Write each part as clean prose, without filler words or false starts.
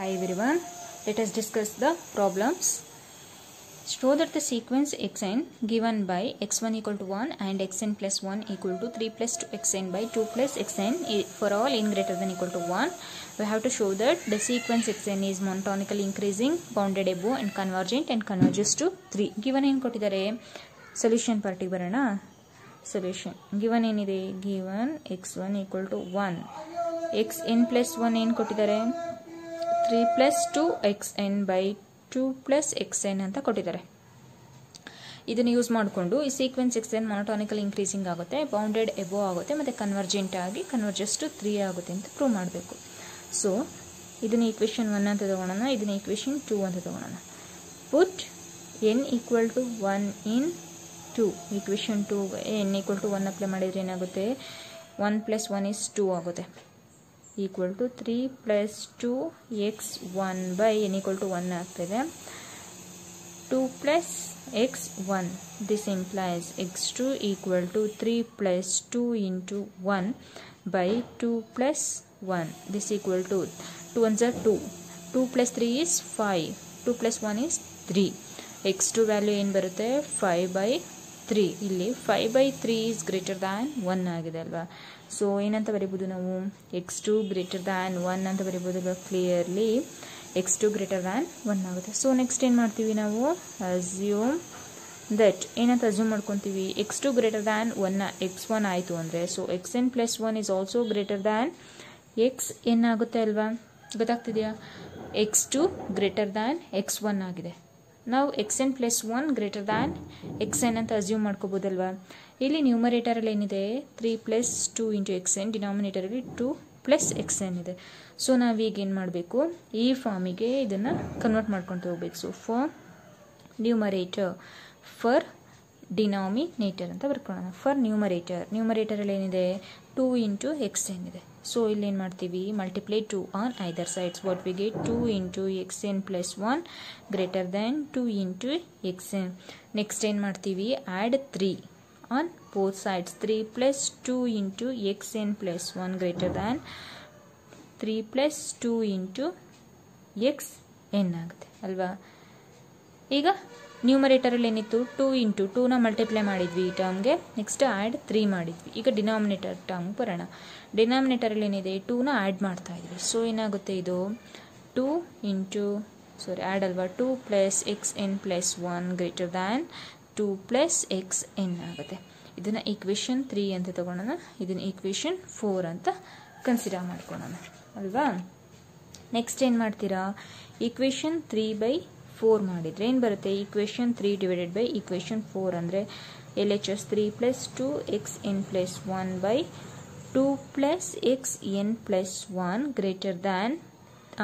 Hi everyone, let us discuss the problems. Show that the sequence xn given by x1 equal to 1 and xn plus 1 equal to 3 plus 2xn by 2 plus xn for all n greater than equal to 1. We have to show that the sequence xn is monotonically increasing, bounded above and convergent and converges to 3. Given ಏನು ಕೊಟ್ಟಿದ್ದಾರೆ solution part ಗೆ ಬರೋಣ. Solution given ಏನಿದೆ, given x1 equal to 1, xn plus 1 ಏನು ಕೊಟ್ಟಿದ್ದಾರೆ 3 plus 2xn by 2 plus xn ಅಂತ ಕೊಟ್ಟಿದ್ದಾರೆ. ಇದನ್ನು ಯೂಸ್ ಮಾಡಿಕೊಂಡು ಈ ಸೀಕ್ವೆನ್ಸ್ xn ಮೊನೊಟೋನಿಕಲಿ ಇನ್ಕ್ರೀಸಿಂಗ್ ಆಗುತ್ತೆ, ಬೌಂಡೆಡ್ ಎಬೋ ಆಗುತ್ತೆ ಮತ್ತು ಕನ್ವರ್ಜೆಂಟ್ ಆಗಿ ಕನ್ವರ್ಜಸ್ ಟು 3 ಆಗುತ್ತೆ ಅಂತ ಪ್ರೂವ್ ಮಾಡಬೇಕು. ಸೊ ಇದನ್ನ ಈಕ್ವೇಷನ್ 1 ಅಂತ ತಗೊಳ್ಳೋಣ, ಇದನ್ನ ಈಕ್ವೇಷನ್ 2 ಅಂತ ತಗೊಳ್ಳೋಣ. Put n equal to 1 in 2. Equation 2 n equal to 1 apply ಮಾಡಿದರೆ ಏನಾಗುತ್ತೆ, 1 plus 1 is 2 ಆಗುತ್ತೆ, equal to 3 plus 2x1 by n equal to 1 ಆಗ್ತದೆ. 2 plus x1, this implies x2 equal to 3 plus 2 into 1 by 2 plus 1, this equal to 2 ones are 2, 2 plus 3 is 5, 2 plus 1 is 3, x2 value ಏನು ಬರುತ್ತೆ 5 by 3. ಇಲ್ಲಿ 5 by 3 is greater than 1 ಆಗಿದೆ ಅಲ್ವಾ. So ಏನಂತ ಬರೀಬೋದು ನಾವು, x2 greater than 1 ಅಂತ ಬರೀಬೋದಲ್ವಾ. Clearly x2 greater than 1 ಆಗುತ್ತೆ. So next ಏನು ಮಾಡ್ತೀವಿ ನಾವು, ಅಸ್ಯೂಮ್ ದಟ್ ಏನಂತ ಅಸ್ಯೂಮ್ ಮಾಡ್ಕೊತೀವಿ, x2 greater than 1 x1 ಆಯಿತು ಅಂದರೆ so xn plus 1 is also greater than xn ಆಗುತ್ತೆ ಅಲ್ವಾ. ಗೊತ್ತಾಗ್ತಿದೆಯಾ, x2 greater than x1 ಆಗಿದೆ. ನಾವು xn plus 1 greater than xn ಅಂತ ಅಸ್ಯೂಮ್ ಮಾಡ್ಕೋಬೋದಲ್ವಾ. ಇಲ್ಲಿ ನ್ಯೂಮರೇಟರಲ್ಲಿ ಏನಿದೆ 3 plus 2 into xn, ಡಿನಾಮಿನೇಟರಲ್ಲಿ 2 plus xn ಇದೆ. ಸೊ ನಾವೀಗ ಏನು ಮಾಡಬೇಕು, ಈ ಫಾರ್ಮಿಗೆ ಇದನ್ನು ಕನ್ವರ್ಟ್ ಮಾಡ್ಕೊತ ಹೋಗ್ಬೇಕು. So for numerator for denominator ಅಂತ ಬರ್ಕೊಳ್ಳೋಣ. ಫರ್ ನ್ಯೂಮರೇಟರಲ್ಲಿ ಏನಿದೆ 2 into xn ಇದೆ. ಸೊ ಇಲ್ಲಿ ಏನು ಮಾಡ್ತೀವಿ, multiply 2 on either sides. What we get 2 into xn plus 1 greater than 2 into xn. Next ಏನು ಮಾಡ್ತೀವಿ, add 3 on both sides. 3 plus 2 into xn plus 1 greater than 3 plus 2 into xn ಆಗುತ್ತೆ ಅಲ್ವಾ. ಈಗ ನ್ಯೂಮರೇಟರಲ್ಲಿ ಏನಿತ್ತು 2 into 2ನ ಮಲ್ಟಿಪ್ಲೈ ಮಾಡಿದ್ವಿ ಈ ಟರ್ಮ್ಗೆ, ನೆಕ್ಸ್ಟ್ ಆ್ಯಡ್ 3 ಮಾಡಿದ್ವಿ. ಈಗ ಡಿನಾಮಿನೇಟರ್ ಟರ್ಮ್ಗೆ ಬರೋಣ. ಡಿನಾಮಿನೇಟರಲ್ಲಿ ಏನಿದೆ 2ನ ಆ್ಯಡ್ ಮಾಡ್ತಾ ಇದ್ವಿ. ಸೊ ಏನಾಗುತ್ತೆ ಇದು 2 into ಆ್ಯಡ್ ಅಲ್ವಾ, 2 plus xn plus 1 greater than 2 plus xn ಆಗುತ್ತೆ. ಇದನ್ನು ಈಕ್ವೇಷನ್ 3 ಅಂತ ತಗೊಳ್ಳೋಣ, ಇದನ್ನು ಈಕ್ವೇಷನ್ 4 ಅಂತ ಕನ್ಸಿಡರ್ ಮಾಡ್ಕೊಳ್ಳೋಣ ಅಲ್ವಾ. ನೆಕ್ಸ್ಟ್ ಏನು ಮಾಡ್ತೀರಾ, ಈಕ್ವೇಷನ್ 3/4 ಮಾಡಿದರೆ ಏನು ಬರುತ್ತೆ, ಈಕ್ವೇಷನ್ 3 ಡಿವೈಡೆಡ್ ಬೈ ಈಕ್ವೇಷನ್ 4 ಅಂದರೆ LHS 3 plus 2xn plus 1 by 2 plus xn plus 1 greater than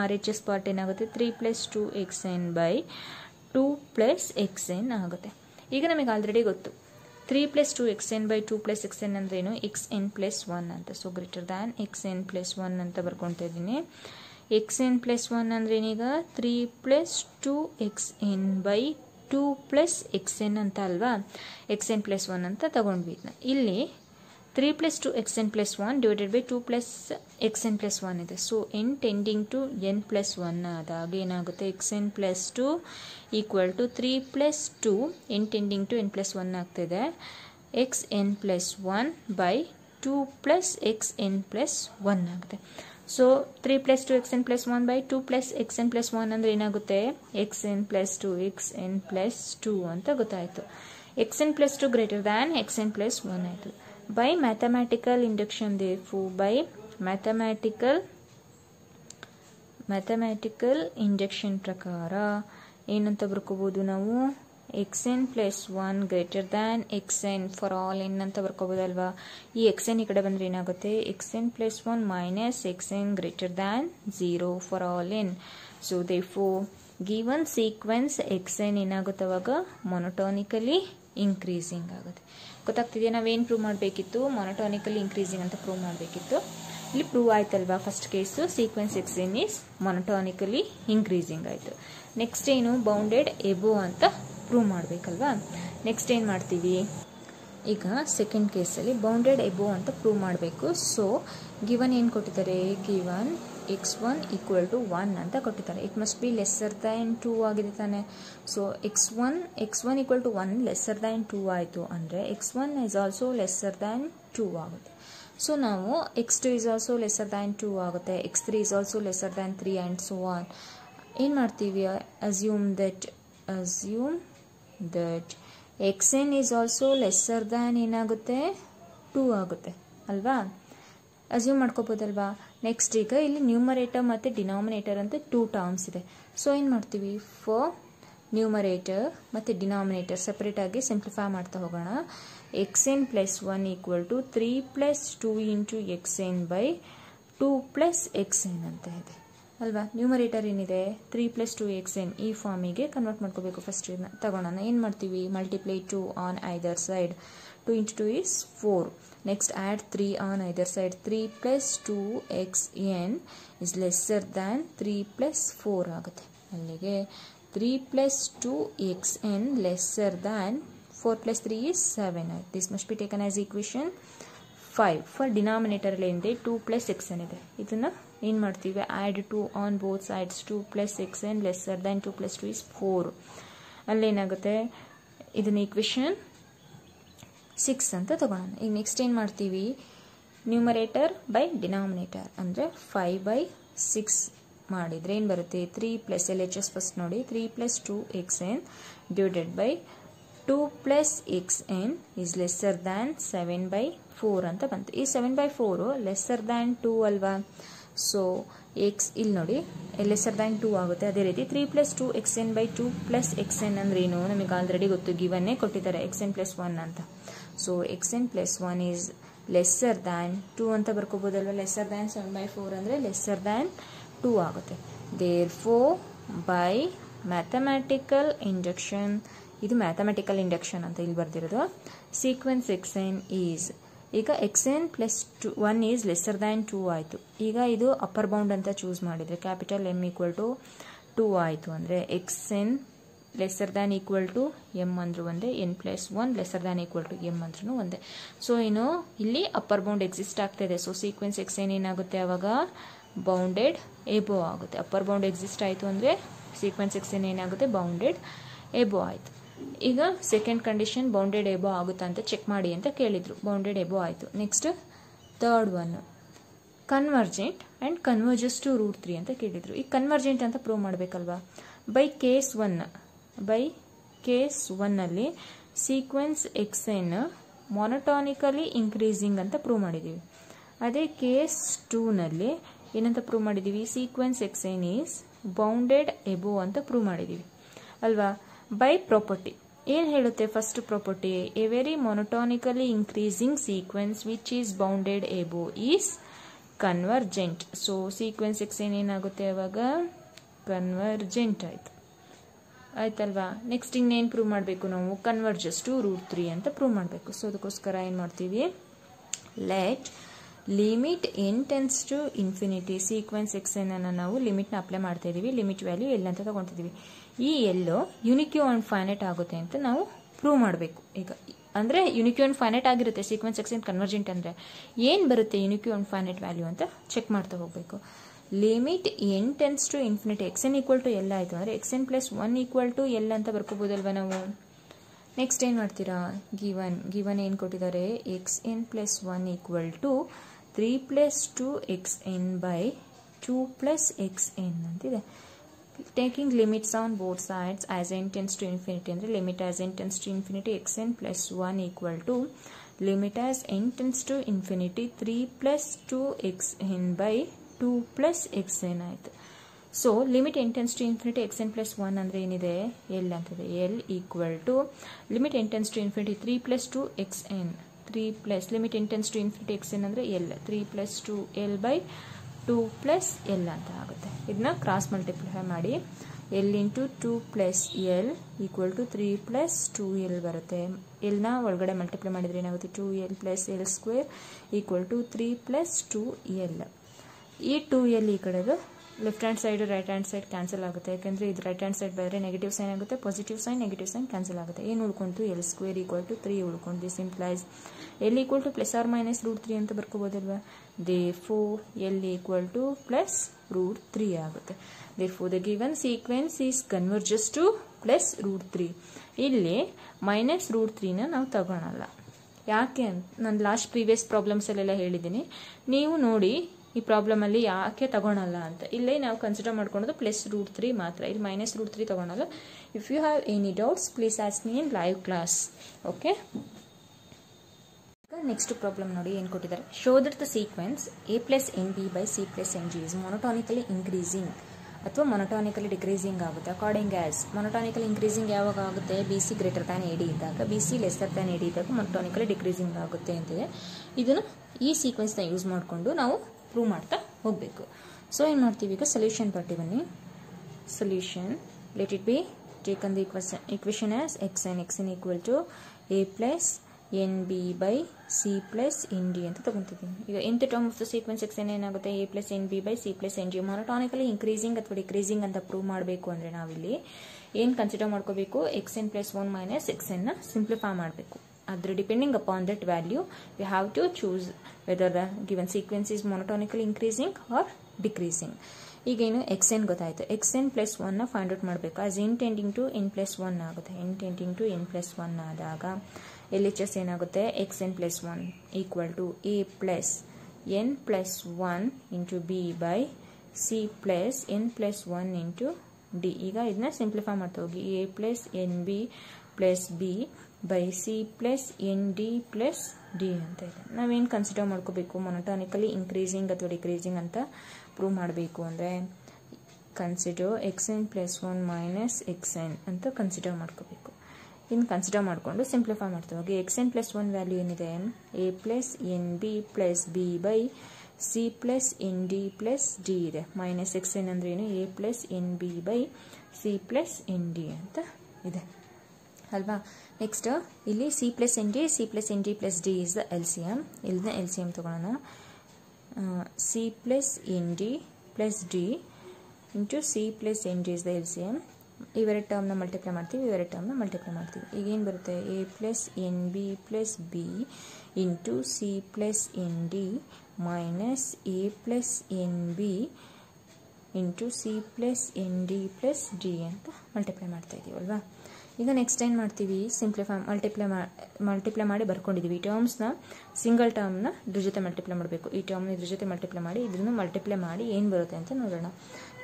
RHS part ಏನಾಗುತ್ತೆ 3 plus 2xn by 2 plus xn ಆಗುತ್ತೆ. ಈಗ ನಮಗೆ ಆಲ್ರೆಡಿ ಗೊತ್ತು 3 plus 2xn by 2 plus xn ಅಂದ್ರೆ ಏನು, xn plus 1 ಅಂತ. So greater than xn plus 1 ಅಂತ ಬರ್ಕೊಳ್ತಾ ಇದ್ದೀನಿ. xn plus 1 ಅಂದ್ರೆ ಏನೀಗ 3 plus 2xn by 2 plus xn ಅಂತ ಅಲ್ವಾ. xn plus 1 ಅಂತ ತಗೊಂಡ್ವಿ. ಇಲ್ಲಿ 3 plus 2xn plus 1 divided by 2 plus xn plus 1 ಇದೆ. So n tending to n plus 1 ಆದಾಗ ಏನಾಗುತ್ತೆ, xn plus 2 equal to 3 plus 2 n tending to n plus 1 ಆಗ್ತಿದೆ, xn plus 1 by 2 plus xn plus 1 ಆಗುತ್ತೆ. So 3 plus 2xn plus 1 by 2 plus xn plus 1 ಅಂದರೆ ಏನಾಗುತ್ತೆ, xn plus 2 xn plus 2 ಅಂತ ಗೊತ್ತಾಯಿತು. xn plus 2 greater than xn plus 1 ಆಯಿತು. By mathematical induction, therefore by mathematical induction ಪ್ರಕಾರ ಏನಂತ ಬರ್ಕೋಬೋದು ನಾವು, xn plus 1 greater than xn for all n ಅಂತ ಬರ್ಕೋಬೋದಲ್ವಾ. ಈ xn ಈ ಕಡೆ ಬಂದರೆ ಏನಾಗುತ್ತೆ, xn plus 1 minus xn greater than 0 for all n. So therefore given sequence xn ಏನಾಗುತ್ತೆ ಅವಾಗ ಮೊನೊಟೋನಿಕಲಿ ಇನ್ಕ್ರೀಸಿಂಗ್ ಆಗುತ್ತೆ. ಗೊತ್ತಾಗ್ತಿದೆಯಾ, ನಾವೇನು ಪ್ರೂವ್ ಮಾಡಬೇಕಿತ್ತು, ಮೊನೊಟೋನಿಕಲಿ ಇನ್ಕ್ರೀಸಿಂಗ್ ಅಂತ ಪ್ರೂವ್ ಮಾಡಬೇಕಿತ್ತು. ಇಲ್ಲಿ ಪ್ರೂವ್ ಆಯ್ತಲ್ವಾ, first case sequence xn is monotonically increasing ಆಯಿತು. ನೆಕ್ಸ್ಟ್ ಏನು, ಬೌಂಡೆಡ್ ಎಬೋ ಅಂತ ಪ್ರೂವ್ ಮಾಡಬೇಕಲ್ವಾ. ನೆಕ್ಸ್ಟ್ ಏನು ಮಾಡ್ತೀವಿ, ಈಗ ಸೆಕೆಂಡ್ ಕೇಸಲ್ಲಿ ಬೌಂಡೆಡ್ ಎಬೋ ಅಂತ ಪ್ರೂವ್ ಮಾಡಬೇಕು. ಸೊ ಗಿವನ್ ಏನು ಕೊಟ್ಟಿದ್ದಾರೆ, ಗಿವನ್ x1 ಈಕ್ವಲ್ ಟು 1 ಅಂತ ಕೊಟ್ಟಿದ್ದಾರೆ. It must be lesser than 2 ಆಗಿದೆ ತಾನೆ. So x1 equal to 1 lesser than 2 ಆಯಿತು ಅಂದರೆ x1 is also lesser than 2 ಆಗುತ್ತೆ. ಸೊ ನಾವು x2 is also lesser than 2 ಆಗುತ್ತೆ, x3 is also lesser than 3 and so on. ಏನು ಮಾಡ್ತೀವಿ, assume that xn is also lesser than ಏನಾಗುತ್ತೆ 2 ಆಗುತ್ತೆ ಅಲ್ವಾ, ಅಸ್ಯೂಮ್ ಮಾಡ್ಕೋಬೋದಲ್ವಾ. ನೆಕ್ಸ್ಟ್ ಈಗ ಇಲ್ಲಿ ನ್ಯೂಮರೇಟರ್ ಮತ್ತು ಡಿನಾಮಿನೇಟರ್ ಅಂತ 2 ಟರ್ಮ್ಸ್ ಇದೆ. ಸೊ ಏನು ಮಾಡ್ತೀವಿ, ಫಾರ್ ನ್ಯೂಮರೇಟರ್ ಮತ್ತು ಡಿನಾಮಿನೇಟರ್ ಸಪ್ರೇಟಾಗಿ ಸಿಂಪ್ಲಿಫೈ ಮಾಡ್ತಾ ಹೋಗೋಣ. xn plus 1 equal to 3 plus 2 into xn by 2 plus xn ಅಂತ ಇದೆ ಅಲ್ವಾ. ನ್ಯೂಮರೇಟರ್ ಏನಿದೆ 3 ಪ್ಲಸ್ 2 xn, ಈ ಫಾರ್ಮಿಗೆ ಕನ್ವರ್ಟ್ ಮಾಡ್ಕೋಬೇಕು. ಫಸ್ಟ್ ತಗೋಣ. ಏನು ಮಾಡ್ತೀವಿ, multiply 2 on either side, 2 into 2 is 4. Next add 3 on either side. 3 plus 2xn is lesser than 3 plus 4 ಆಗುತ್ತೆ. ಅಲ್ಲಿಗೆ 3 plus 2xn lesser than 4 plus 3 is 7. This must be taken as equation 5. For denominator ಏನಿದೆ 2 plus xn ಇದೆ. ಇದನ್ನು ಏನು ಮಾಡ್ತೀವಿ, add 2 on both sides. 2 plus xn lesser than 2 plus 2 is 4. ಅಲ್ಲೇನಾಗುತ್ತೆ, ಇದನ್ನ equation 6 ಅಂತ ತಗೊಳ್ಳೋಣ. ಈಗ ನೆಕ್ಸ್ಟ್ ಏನು ಮಾಡ್ತೀವಿ, ನ್ಯೂಮರೇಟರ್ ಬೈ ಡಿನಾಮಿನೇಟರ್ ಅಂದರೆ 5/6 ಮಾಡಿದರೆ ಏನು ಬರುತ್ತೆ, 3 ಪ್ಲಸ್ LHS ಫಸ್ಟ್ ನೋಡಿ, 3 plus 2xn divided by 2 plus xn is lesser than 7/4 ಅಂತ ಬಂತು. ಈ 7/4 ಲೆಸ್ಸರ್ ದ್ಯಾನ್ 2 ಅಲ್ವಾ. ಸೊ ಇಲ್ಲಿ ನೋಡಿ ಲೆಸ್ಸರ್ ದ್ಯಾನ್ 2 ಆಗುತ್ತೆ. ಅದೇ ರೀತಿ 3 plus 2xn by 2 plus xn ಅಂದ್ರೆ ಏನು, ನಮಗೆ ಆಲ್ರೆಡಿ ಗೊತ್ತು, ಗಿವನ್ನೇ ಕೊಟ್ಟಿದ್ದಾರೆ xn ಪ್ಲಸ್ 1 ಅಂತ. So xn plus 1 is lesser than 2 ಅಂತ ಬರ್ಕೋಬೋದಲ್ವ. ಲೆಸ್ಸರ್ ದ್ಯಾನ್ 7/4 ಅಂದರೆ ಲೆಸ್ಸರ್ ದ್ಯಾನ್ 2 ಆಗುತ್ತೆ. ದೇರ್ಫೋರ್ ಬೈ ಮ್ಯಾಥಮ್ಯಾಟಿಕಲ್ ಇಂಡಕ್ಷನ್, ಇದು ಮ್ಯಾಥಮ್ಯಾಟಿಕಲ್ ಇಂಡಕ್ಷನ್ ಅಂತ ಇಲ್ಲಿ ಬರ್ದಿರೋದು, ಸೀಕ್ವೆನ್ಸ್ xn ಈಸ್, ಈಗ xn plus 1 is lesser than 2 ಆಯಿತು. ಈಗ ಇದು ಅಪ್ಪರ್ ಬೌಂಡ್ ಅಂತ ಚೂಸ್ ಮಾಡಿದರೆ ಕ್ಯಾಪಿಟಲ್ M ಈಕ್ವಲ್ ಟು 2 ಆಯಿತು ಅಂದರೆ xn lesser than equal to m ಅಂದ್ರೂ ಒಂದೇ, n plus 1 lesser than equal to m ಅಂದ್ರೂ ಒಂದೇ. ಸೊ ಏನು ಇಲ್ಲಿ ಅಪ್ಪರ್ ಬೌಂಡ್ ಎಕ್ಸಿಸ್ಟ್ ಆಗ್ತಾಯಿದೆ. ಸೊ ಸೀಕ್ವೆನ್ಸ್ xn ಏನಾಗುತ್ತೆ ಆವಾಗ ಬೌಂಡೆಡ್ ಎಬೋ ಆಗುತ್ತೆ. ಅಪ್ಪರ್ ಬೌಂಡ್ ಎಕ್ಸಿಸ್ಟ್ ಆಯಿತು ಅಂದರೆ ಸೀಕ್ವೆನ್ಸ್ xn ಏನಾಗುತ್ತೆ ಬೌಂಡೆಡ್ ಎಬೋ ಆಯಿತು. ಈಗ ಸೆಕೆಂಡ್ ಕಂಡೀಷನ್ ಬೌಂಡೆಡ್ ಎಬೋ ಆಗುತ್ತಾ ಅಂತ ಚೆಕ್ ಮಾಡಿ ಅಂತ ಕೇಳಿದರು, ಬೌಂಡೆಡ್ ಎಬೋ ಆಯಿತು. Next third one convergent and converges to √3 ಅಂತ ಕೇಳಿದರು. ಈ ಕನ್ವರ್ಜೆಂಟ್ ಅಂತ ಪ್ರೂವ್ ಮಾಡಬೇಕಲ್ವಾ. ಬೈ ಕೇಸ್ 1 ಅಲ್ಲಿ ಸೀಕ್ವೆನ್ಸ್ xn ಮೊನೊಟಾನಿಕಲಿ ಇನ್ಕ್ರೀಸಿಂಗ್ ಅಂತ ಪ್ರೂವ್ ಮಾಡಿದ್ದೀವಿ. ಅದೇ ಕೇಸ್ 2ನಲ್ಲಿ ಏನಂತ ಪ್ರೂವ್ ಮಾಡಿದ್ದೀವಿ, sequence xn is bounded above ಅಂತ ಪ್ರೂವ್ ಮಾಡಿದ್ದೀವಿ ಅಲ್ವಾ. ಬೈ ಪ್ರಾಪರ್ಟಿ ಏನು ಹೇಳುತ್ತೆ, first property, a very monotonically increasing sequence which is bounded above is convergent. So sequence xn ಏನಾಗುತ್ತೆ ಅವಾಗ ಕನ್ವರ್ಜೆಂಟ್ ಆಯಿತು, ಆಯ್ತಲ್ವಾ. ನೆಕ್ಸ್ಟ್ ಇನ್ನೇನು ಪ್ರೂವ್ ಮಾಡಬೇಕು ನಾವು, ಕನ್ವರ್ಜಸ್ ಟು √3 ಅಂತ ಪ್ರೂವ್ ಮಾಡಬೇಕು. ಸೊ ಅದಕ್ಕೋಸ್ಕರ ಏನು ಮಾಡ್ತೀವಿ, let limit n tends to infinity, sequence xn ಅನ್ನು ನಾವು ಲಿಮಿಟ್ನ ಅಪ್ಲೈ ಮಾಡ್ತಾ ಇದ್ದೀವಿ, ಲಿಮಿಟ್ ವ್ಯಾಲ್ಯೂ L ಅಂತ ತಗೊತಿದ್ದೀವಿ. ಈ ಎಲ್ಲೋ ಯುನಿಕ್ಯೂ ಅಂಡ್ ಫೈನೈಟ್ ಆಗುತ್ತೆ ಅಂತ ನಾವು ಪ್ರೂವ್ ಮಾಡಬೇಕು. ಈಗ ಅಂದರೆ ಯುನಿಕ್ಯೂ ಅಂಡ್ ಫೈನೈಟ್ ಆಗಿರುತ್ತೆ ಸೀಕ್ವೆನ್ಸ್ xn ಕನ್ವರ್ಜೆಂಟ್ ಅಂದರೆ ಏನು ಬರುತ್ತೆ ಯುನಿಕ್ಯೂ ಅಂಡ್ ಫೈನೈಟ್ ವ್ಯಾಲ್ಯೂ ಅಂತ ಚೆಕ್ ಮಾಡ್ತಾ ಹೋಗಬೇಕು. Limit n tends to infinity xn equal to L ಆಯಿತು ಅಂದರೆ xn plus 1 equal to L ಅಂತ ಬರ್ಕೋಬೋದಲ್ವ ನಾವು. ನೆಕ್ಸ್ಟ್ ಏನು ಮಾಡ್ತೀರಾ, ಗಿವನ್ ಏನು ಕೊಟ್ಟಿದ್ದಾರೆ, xn plus 1 equal to 3 plus 2xn by 2 plus xn ಅಂತಿದೆ. Taking limits on both sides as n tends to infinity ಅಂದರೆ limit as n tends to infinity xn plus 1 equal to limit as n tends to infinity 3 plus 2xn by 2 plus xn ಆಯಿತು. So limit n tends to infinity xn plus 1 ಅಂದರೆ ಏನಿದೆ L ಅಂತಿದೆ. L equal to limit n tends to infinity 3 plus 2xn, 3 plus limit n tends to infinity xn ಅಂದರೆ L, 3 plus 2L by 2 plus L ಅಂತ ಆಗುತ್ತೆ. ಇದನ್ನ cross multiply ಮಾಡಿ L into 2 plus L equal to 3 plus 2L ಬರುತ್ತೆ. Lನ ಒಳಗಡೆ multiply ಮಾಡಿದರೆ ಏನಾಗುತ್ತೆ, 2L plus L square equal to 3 plus 2L. ಈ 2L ಈ ಕಡೆದು left hand side right hand side cancel ಆಗುತ್ತೆ, ಯಾಕೆಂದರೆ ಇದು ರೈಟ್ ಹ್ಯಾಂಡ್ ಸೈಡ್ ಬಂದರೆ ನೆಗೆಟಿವ್ ಸೈನ್ ಆಗುತ್ತೆ, ಪಾಸಿಟಿವ್ ಸೈನ್ ಕ್ಯಾನ್ಸಲ್ ಆಗುತ್ತೆ. ಏನು ಉಳ್ಕೊಂತು? L ಸ್ಕ್ವೇರ್ ಈಕ್ವಲ್ ಟು 3 ಉಳ್ಕೊಂಡು. This implies L equal to plus or minus √3 ಅಂತ ಬರ್ಕೋಬೋದಲ್ವಾ. Therefore L equal to plus √3 ಆಗುತ್ತೆ. Therefore the given sequence is converges to plus √3. ಇಲ್ಲಿ ಮೈನಸ್ √3ನ ನಾವು ತಗೊಳಲ್ಲ. ಯಾಕೆ ಅಂತ ನಾನು ಲಾಸ್ಟ್ ಪ್ರೀವಿಯಸ್ ಪ್ರಾಬ್ಲಮ್ಸಲ್ಲೆಲ್ಲ ಹೇಳಿದ್ದೀನಿ, ನೀವು ನೋಡಿ ಈ ಪ್ರಾಬ್ಲಮಲ್ಲಿ ಯಾಕೆ ತಗೊಳಲ್ಲ ಅಂತ. ಇಲ್ಲೇ ನಾವು ಕನ್ಸಿಡರ್ ಮಾಡ್ಕೊಳೋದು ಪ್ಲಸ್ √3 ಮಾತ್ರ, ಇಲ್ಲಿ ಮೈನಸ್ √3 ತಗೊಳಲ್ಲ. If you have any doubts please ask me in live class. Okay, next problem ನೋಡಿ ಏನು ಕೊಟ್ಟಿದ್ದಾರೆ. Show that the sequence a plus NB by C plus NG is monotonically increasing ಅಥವಾ monotonically decreasing ಆಗುತ್ತೆ. According as monotonically increasing ಯಾವಾಗ ಆಗುತ್ತೆ? BC greater than AD ಇದ್ದಾಗ, BC lesser than AD ಇದ್ದಾಗ ಮೊನೊಟಾನಿಕಲಿ decreasing ಆಗುತ್ತೆ ಅಂತಿದೆ. ಇದನ್ನು ಈ ಸೀಕ್ವೆನ್ಸ್ನ ಯೂಸ್ ಮಾಡಿಕೊಂಡು ನಾವು ಪ್ರೂವ್ ಮಾಡ್ತಾ ಹೋಗಬೇಕು. ಸೊ ಏನು ಮಾಡ್ತೀವಿ ಈಗ? ಸೊಲ್ಯೂಷನ್ ಪಾರ್ಟಿ ಬನ್ನಿ. Solution let it be taken the equation as xn equal to a plus NB by C plus ND ಅಂತ ತಗೊಂತಿದ್ದೀನಿ. ಈಗ nth term of the sequence xn ಏನಾಗುತ್ತೆ? a plus NB by C plus NG. Monotonically increasing ಅಥವಾ decreasing ಅಂತ prove ಮಾಡಬೇಕು ಅಂದರೆ ನಾವಿಲ್ಲಿ ಏನು ಕನ್ಸಿಡರ್ ಮಾಡ್ಕೋಬೇಕು? xn plus 1 minus xn ನ ಸಿಂಪ್ಲಿಫೈ ಮಾಡಬೇಕು. Adre depending upon that value, we have to choose whether the given sequence is monotonically increasing or decreasing. ಈಗೇನು xn ಗೊತ್ತಾಯ್ತು. xn plus 1 ನ ಫೈಂಡ್ ಔಟ್ ಮಾಡಬೇಕು. as n tending to n plus 1 ಆಗುತ್ತೆ. n tending to n plus 1 ಆದಾಗ LHS ಏನಾಗುತ್ತೆ? xn plus 1 equal to a plus n plus 1 into b by c plus n plus 1 into d. ಈಗ ಇದನ್ನ simplify ಮಾಡ್ತಾ ಹೋಗಿ. a plus nb plus b by C plus ND plus D ಅಂತ ಇದೆ. ನಾವೇನು consider ಮಾಡ್ಕೋಬೇಕು? ಮೊನೊಟಾನಿಕಲಿ increasing ಅಥವಾ decreasing ಅಂತ ಪ್ರೂವ್ ಮಾಡಬೇಕು ಅಂದರೆ consider xn plus 1 minus xn ಅಂತ ಕನ್ಸಿಡರ್ ಮಾಡ್ಕೋಬೇಕು. ಇನ್ನು ಕನ್ಸಿಡರ್ ಮಾಡಿಕೊಂಡು ಸಿಂಪ್ಲಿಫೈ ಮಾಡ್ತಾ ಹೋಗಿ. xn plus 1 ವ್ಯಾಲ್ಯೂ ಏನಿದೆ? a plus NB plus b by C plus ND plus D ಇದೆ. ಮೈನಸ್ xn ಅಂದ್ರೆ ಏನು? a plus NB by C plus ND ಅಂತ ಇದೆ ಅಲ್ವಾ. ನೆಕ್ಸ್ಟ್ ಇಲ್ಲಿ C plus ND plus D is the LCM. ಇಲ್ಲಿನ LCM ತಗೊಳ್ಳೋಣ. C plus ND plus D into C plus ND is the LCM. ಇವೆರಡು ಟರ್ಮ್ನ multiply ಮಾಡ್ತೀವಿ, ಇವೆರಡು ಟರ್ಮ್ನ ಮಲ್ಟಿಪ್ಲೈ ಮಾಡ್ತೀವಿ. ಈಗೇನು ಬರುತ್ತೆ? a plus NB plus B into C plus ND minus a plus NB into C plus ND plus D ಅಂತ multiply ಮಾಡ್ತಾ ಇದ್ದೀವಿ ಅಲ್ವಾ. ಈಗ ನೆಕ್ಸ್ಟ್ ಏನು ಮಾಡ್ತೀವಿ? ಸಿಂಪ್ಲಿಫೈ ಮಲ್ಟಿಪ್ಲೈ ಮಾಡಿ ಬರ್ಕೊಂಡಿದ್ದೀವಿ. ಈ ಟರ್ಮ್ಸ್ನ ಸಿಂಗಲ್ ಟರ್ಮ್ನ ಇದ್ರ ಜೊತೆ ಮಲ್ಟಿಪ್ಲೈ ಮಾಡಬೇಕು. ಈ ಟರ್ಮ್ನ ಇದ್ರ ಜೊತೆ ಮಲ್ಟಿಪ್ಲೈ ಮಾಡಿ ಇದನ್ನು ಮಲ್ಟಿಪ್ಲೈ ಮಾಡಿ ಏನು ಬರುತ್ತೆ ಅಂತ ನೋಡೋಣ.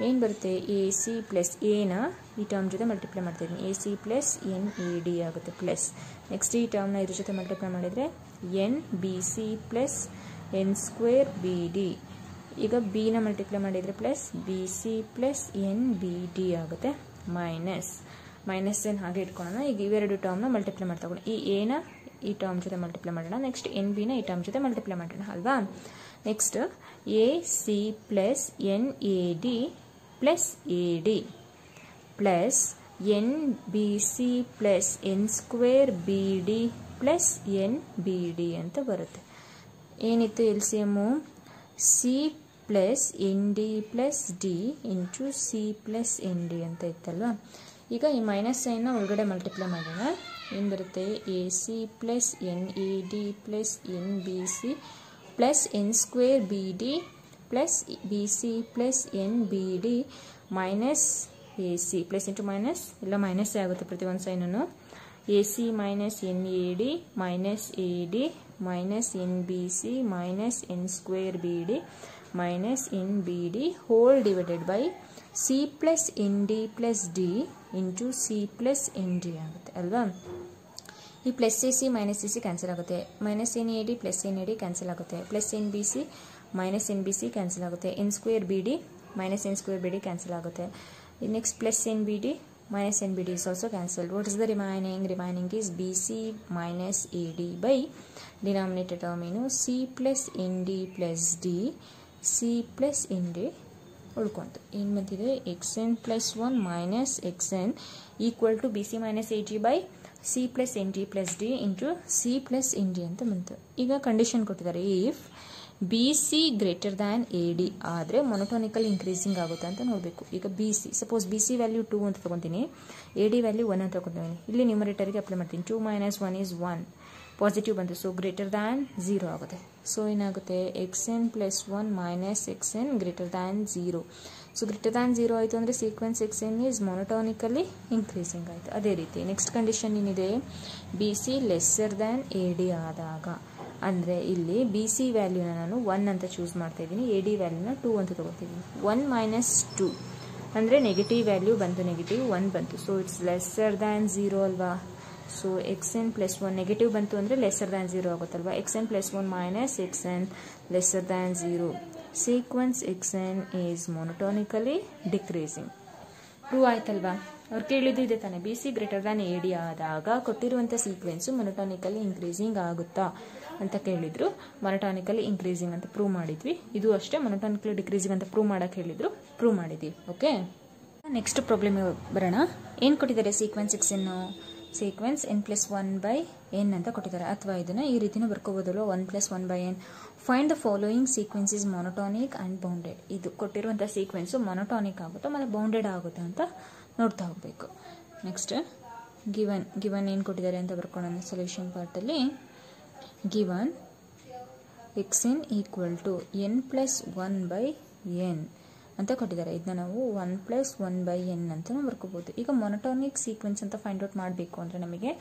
ಏನು ಬರುತ್ತೆ? AC ಪ್ಲಸ್ ಎನ ಈ ಟರ್ಮ್ ಜೊತೆ ಮಲ್ಟಿಪ್ಲೈ ಮಾಡ್ತಿದ್ದೀನಿ. AC ಪ್ಲಸ್ NAD ಆಗುತ್ತೆ ಪ್ಲಸ್. ನೆಕ್ಸ್ಟ್ ಈ ಟರ್ಮ್ನ ಇದ್ರ ಜೊತೆ ಮಲ್ಟಿಪ್ಲೈ ಮಾಡಿದರೆ NBC plus N square BD. ಈಗ ಬಿನ ಮಲ್ಟಿಪ್ಲೈ ಮಾಡಿದರೆ ಪ್ಲಸ್ BC ಪ್ಲಸ್ NBD ಆಗುತ್ತೆ ಮೈನಸ್ ಏನು ಹಾಗೆ ಇಟ್ಕೊಳ್ಳೋಣ. ಈಗ ಇವೆರಡು ಟರ್ಮ್ನ ಮಲ್ಟಿಪ್ಲೈ ಮಾಡ್ತಾ ಹೋಗೋಣ. ಈ ಎನ ಈ ಟರ್ಮ್ ಜೊತೆ ಮಲ್ಟಿಪ್ಲೈ ಮಾಡೋಣ. ನೆಕ್ಸ್ಟ್ NBನ ಈ ಟರ್ಮ್ ಜೊತೆ ಮಲ್ಟಿಪ್ಲೈ ಮಾಡೋಣ ಅಲ್ವಾ. Next AC plus NAD plus AD plus NBC plus N square BD plus NBD ಅಂತ ಬರುತ್ತೆ. ಏನಿತ್ತು LCMು? C plus ND plus D into C plus ND ಅಂತ ಇತ್ತಲ್ವಾ. ಈಗ ಈ ಮೈನಸ್ ಸೈನ್ನ ಒಳಗಡೆ ಮಲ್ಟಿಪ್ಲೈ ಮಾಡೋಣ. ಏನು ಬರುತ್ತೆ? AC plus NAD plus NBC plus N square BD plus BC plus NBD minus AC plus into minus ಎಲ್ಲ ಮೈನಸ್ಸೇ ಆಗುತ್ತೆ ಪ್ರತಿಯೊಂದು ಸೈನೂ. AC minus NAD minus AD minus NBC minus N square BD minus NBD whole divided by C plus ND plus D into C plus ND ಆಗುತ್ತೆ ಅಲ್ವಾ. ಈ plus AC minus AC cancel ಆಗುತ್ತೆ. Minus NAD plus NAD cancel ಆಗುತ್ತೆ. Plus NBC minus NBC cancel ಆಗುತ್ತೆ. N square BD minus N square BD cancel ಆಗುತ್ತೆ. Next plus NBD minus NBD is also cancelled. What is the remaining? Remaining is BC minus AD by denominator term C plus ND plus D C plus ND ಉಳ್ಕೊಂತು. ಏನು ಬಂತಿದೆ? xn plus 1 minus xn equal to BC minus AD by C plus ND plus D into C plus ND ಅಂತ ಬಂತು. ಈಗ condition ಕೊಟ್ಟಿದ್ದಾರೆ. if B C greater than A D ಆದರೆ ಮೊನೊಟೋನಿಕಲ್ increasing ಆಗುತ್ತೆ ಅಂತ ನೋಡಬೇಕು. ಈಗ B C suppose B C value 2 ಅಂತ ತಗೊತೀನಿ, ಎ ಡಿ ವ್ಯಾಲ್ಯೂ 1 ಅಂತ ತಗೊತೀನಿ. ಇಲ್ಲಿ ನ್ಯೂಮರೇಟರ್ಗೆ ಅಪ್ಲೈ ಮಾಡ್ತೀನಿ. 2 - 1 is 1 ಪಾಸಿಟಿವ್ ಬಂತು, ಸೊ ಗ್ರೇಟರ್ ದ್ಯಾನ್ 0 ಆಗುತ್ತೆ. ಸೊ ಏನಾಗುತ್ತೆ, xn + 1 - xn greater than 0. So greater than 0 ಆಯಿತು ಅಂದರೆ sequence xn is monotonically increasing ಆಯಿತು. ಅದೇ ರೀತಿ ನೆಕ್ಸ್ಟ್ ಕಂಡೀಷನ್ ಏನಿದೆ, B C lesser than A D ಆದಾಗ, ಅಂದರೆ ಇಲ್ಲಿ ಬಿ ಸಿ ವ್ಯಾಲ್ಯೂನ ನಾನು 1 ಅಂತ ಚೂಸ್ ಮಾಡ್ತಾ ಇದ್ದೀನಿ, ಎ ಡಿ ವ್ಯಾಲ್ಯೂನ 2 ಅಂತ ತೊಗೊಳ್ತಿದ್ದೀನಿ. 1 - 2 ಅಂದರೆ ನೆಗೆಟಿವ್ ವ್ಯಾಲ್ಯೂ ಬಂತು, ನೆಗೆಟಿವ್ 1 ಬಂತು. ಸೊ ಇಟ್ಸ್ ಲೆಸ್ಸರ್ ದ್ಯಾನ್ 0 ಅಲ್ವಾ. ಸೊ xn + 1 ನೆಗೆಟಿವ್ ಬಂತು ಅಂದರೆ ಲೆಸ್ಸರ್ ದ್ಯಾನ್ 0 ಆಗುತ್ತಲ್ವಾ. xn + 1 - xn lesser than 0. Sequence xn is monotonically decreasing. Prove ಆಯ್ತಲ್ವಾ. ಅವ್ರು ಕೇಳಿದ್ದು ಇದೆ ತಾನೆ, B C greater than A D ಆದಾಗ ಕೊಟ್ಟಿರುವಂಥ ಸೀಕ್ವೆನ್ಸು ಮೊನೊಟೋನಿಕಲಿ ಇನ್ಕ್ರೀಸಿಂಗ್ ಆಗುತ್ತಾ ಅಂತ ಕೇಳಿದ್ರು. ಮೊನೊಟೋನಿಕಲಿ ಇನ್ಕ್ರೀಸಿಂಗ್ ಅಂತ ಪ್ರೂವ್ ಮಾಡಿದ್ವಿ. ಇದು ಅಷ್ಟೇ, ಮೊನೊಟೋನಿಕಲಿ ಡಿಕ್ರೀಸಿಂಗ್ ಅಂತ ಪ್ರೂವ್ ಮಾಡಕ್ಕೆ ಹೇಳಿದ್ರು, ಪ್ರೂವ್ ಮಾಡಿದ್ವಿ. ಓಕೆ, ನೆಕ್ಸ್ಟ್ ಪ್ರಾಬ್ಲಮ್ ಬರೋಣ. ಏನು ಕೊಟ್ಟಿದ್ದಾರೆ ಸೀಕ್ವೆನ್ಸ್ xn, ಸೀಕ್ವೆನ್ಸ್ n+1/n ಅಂತ ಕೊಟ್ಟಿದ್ದಾರೆ. ಅಥವಾ ಇದನ್ನ ಈ ರೀತಿನೂ ಬರ್ಕೋಬೋದಲ್ವ, 1 + 1/n. Find the following sequence is monotonic and bounded. ಇದು ಕೊಟ್ಟಿರುವಂಥ ಸೀಕ್ವೆನ್ಸು ಮೊನೊಟೋನಿಕ್ ಆಗುತ್ತಾ ಮತ್ತು ಬೌಂಡೆಡ್ ಆಗುತ್ತಾ ಅಂತ ನೋಡ್ತಾ ಹೋಗಬೇಕು. ನೆಕ್ಸ್ಟ್ ಗಿವನ್ ಏನು ಕೊಟ್ಟಿದ್ದಾರೆ ಅಂತ ಬರ್ಕೊಳ್ಳೋಣ. ಸೊಲ್ಯೂಷನ್ ಪಾರ್ಟಲ್ಲಿ ಗಿವನ್ xn = n + 1/n ಅಂತ ಕೊಟ್ಟಿದ್ದಾರೆ. ಇದನ್ನ ನಾವು 1 + 1/n ಅಂತ ಬರ್ಕೋಬಹುದು. ಈಗ ಮೊನೊಟೋನಿಕ್ ಸೀಕ್ವೆನ್ಸ್ ಅಂತ ಫೈಂಡ್ ಔಟ್ ಮಾಡಬೇಕು ಅಂದರೆ ನಮಗೆ